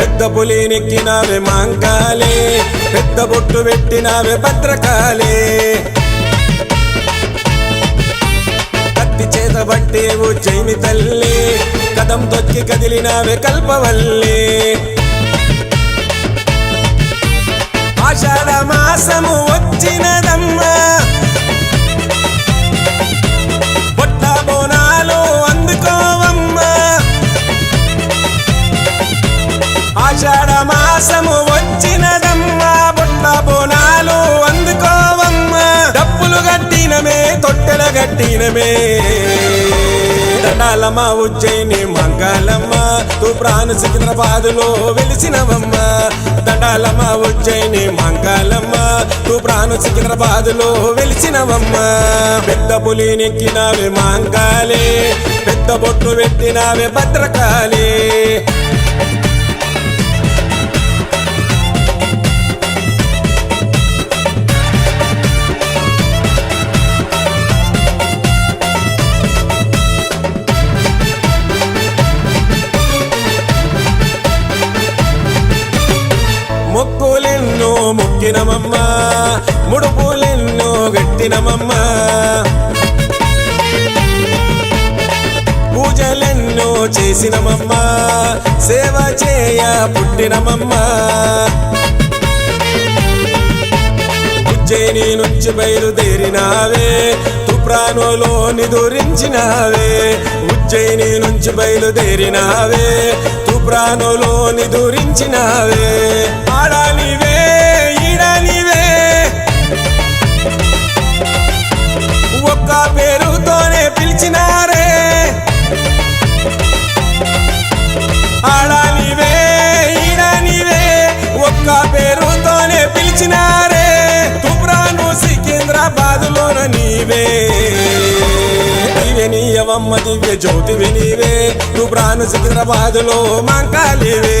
పెద్ద పులి నెక్కినావే మాంకాలే, పెద్ద బొట్టు పెట్టినావే భద్రకాళే. కత్తి చేత బట్టే ఉజ్జయిని తల్లి, కదం తొక్కి కదిలినావే కల్పవల్లి. ఆషాఢ మాసము వచ్చినదమ్మా, బొట్ట బోనాలు అందుకోవమ్మా. ఆషాఢ మాసము వచ్చినదమ్మా, బొట్ట బోనాలు అందుకోవమ్మా. డప్పులు గట్టినమే తొట్టెల గట్టినమే, దండాలమ్మ ఉజ్జయిని మంగళమ్మ, తూప్రాన్ సికింద్రాబాదులో వెలిసినవమ్మ. దండాలమ్మ ఉజ్జయిని మంగళమ్మ, తూప్రాన్ సికింద్రాబాదులో వెలిసినవమ్మ. పెద్ద పులి నెక్కినావే మాంకాలే, పెద్ద బొట్టు పెట్టినావే భద్రకాళే. మొక్కులెన్నో మొక్కినమమ్మా, ముడుపులెన్నో గట్టినమమ్మా. పూజలెన్నో చేసినమమ్మా, సేవ చేయ పుట్టినమమ్మా. ఉజ్జయిని నుంచి బయలుదేరినావే, తూప్రానులో నిదురించినావే. ఉజ్జయిని నుంచి బయలుదేరినావే, తూప్రానులో నిదురించినావే. ఆడానివే ఈడానివే, ఒక్క పేరుతోనే పిలిచినారే. ఆడానివే ఈడానివే, ఒక్క పేరుతోనే పిలిచినారే. తూప్రాను సికింద్రాబాదులోన నీవే, నీవే నీయవమ్మ దివ్య జ్యోతివి నీవే. తూప్రాను సికింద్రాబాదులో మాంకాళివే,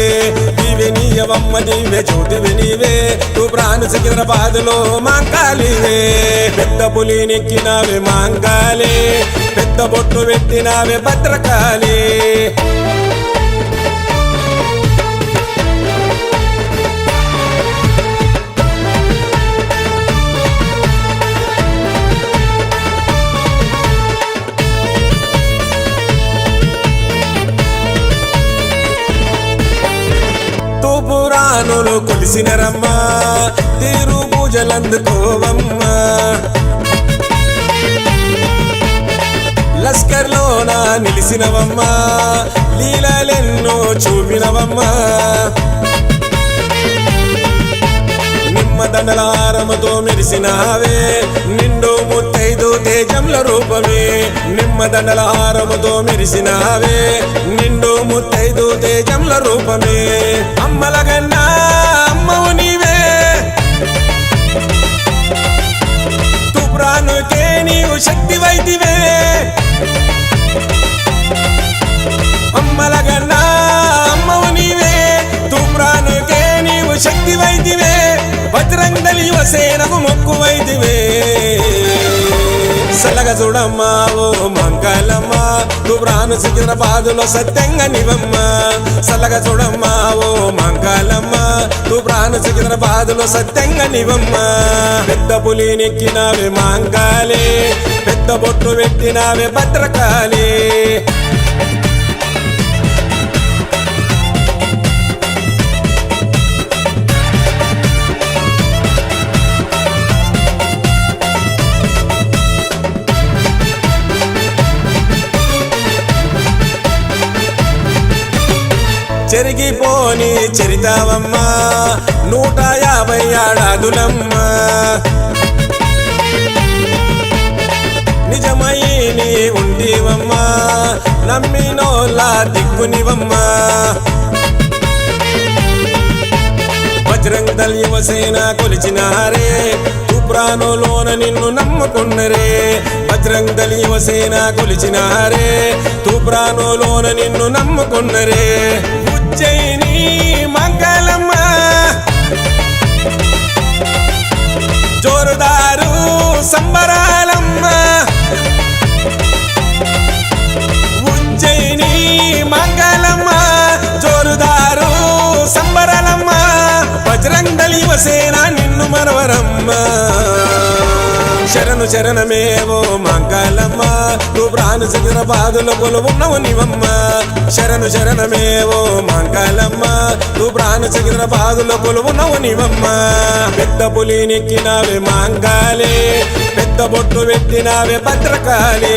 నీవే నీయవమ్మ దివ్య జ్యోతివి నీవే. తూప్రాను సికింద్రాబాదులో మాంకాళివే. పెద్ద పులి నెక్కినావే మాంకాళే, పెద్ద బొట్టు పెట్టినావే భద్రకాళే. తూపురానులు కొలిసినరమ్మా, తీరు పూజలందుకోవమ్మా. లస్కర్లోన నిలిసినవమ్మా, లీలలెన్నో చూపినవమ్మా. నిమ్మదండలారముతో మెరిసినావే, నిండు ముత్తైదు తేజంల రూపమే. నిమ్మదండలారముతో మెరిసినావే, నిండు ముత్తైదు తేజంల రూపమే. అమ్మలగన్నా అమ్మవు నీవే, తూప్రానుకే నీవు శక్తి వైదివే. అమ్మలగన్నా అమ్మవు నీవే, తూప్రానుకే నీవు శక్తి వైదివే. బజరంగదళ యువసేనకు మొక్కు వైదివే. సలగ చూడమ్మా ఓ మంగళమ్మ, తూప్రాను సికింద్రాబాదులో సత్యంగా నివమ్మ. సలగ చూడమ్మా ఓ మంగళమ్మ, తూప్రాను సికింద్రాబాదులో సత్యంగా నివమ్మ. పెద్ద పులి నెక్కినావే మాంకాలే, పెద్ద బొట్టు పెట్టినావే భద్రకాళే. చెరిగిపోని చరితావమ్మా, 150 ఏడాదులమ్మా. నిజమై నీ ఉండివమ్మా, నమ్మినోలా దిక్కునివమ్మా. బజరంగదళ యువసేన కొలిచినారే, తూప్రానులోన నిన్ను నమ్ముకున్నరే. బజరంగదళ యువసేన కొలిచినారే, తూప్రానులోన నిన్ను నమ్ముకున్నరే. ఉజ్జయిని మంగళమ్మ, జోరుదారు సంబరాలమ్మ. ఉజ్జయిని మంగళమ్మ, జోరుదారు దేవసేన నిన్ను మనవరమ్మ శరణు శరణమేవో మంగళమ్మ నువ్వు ప్రాణ సికింద్రాబాదులో కొలువున్నావు నీవమ్మ శరణు శరణమేవో మంగళమ్మ నువ్వు ప్రాణ సికింద్రాబాదులో కొలువున్నావు నీవమ్మ పెద్ద పులి నెక్కినావే మాంగాలే పెద్ద బొట్టు పెట్టినావే భద్రకాళి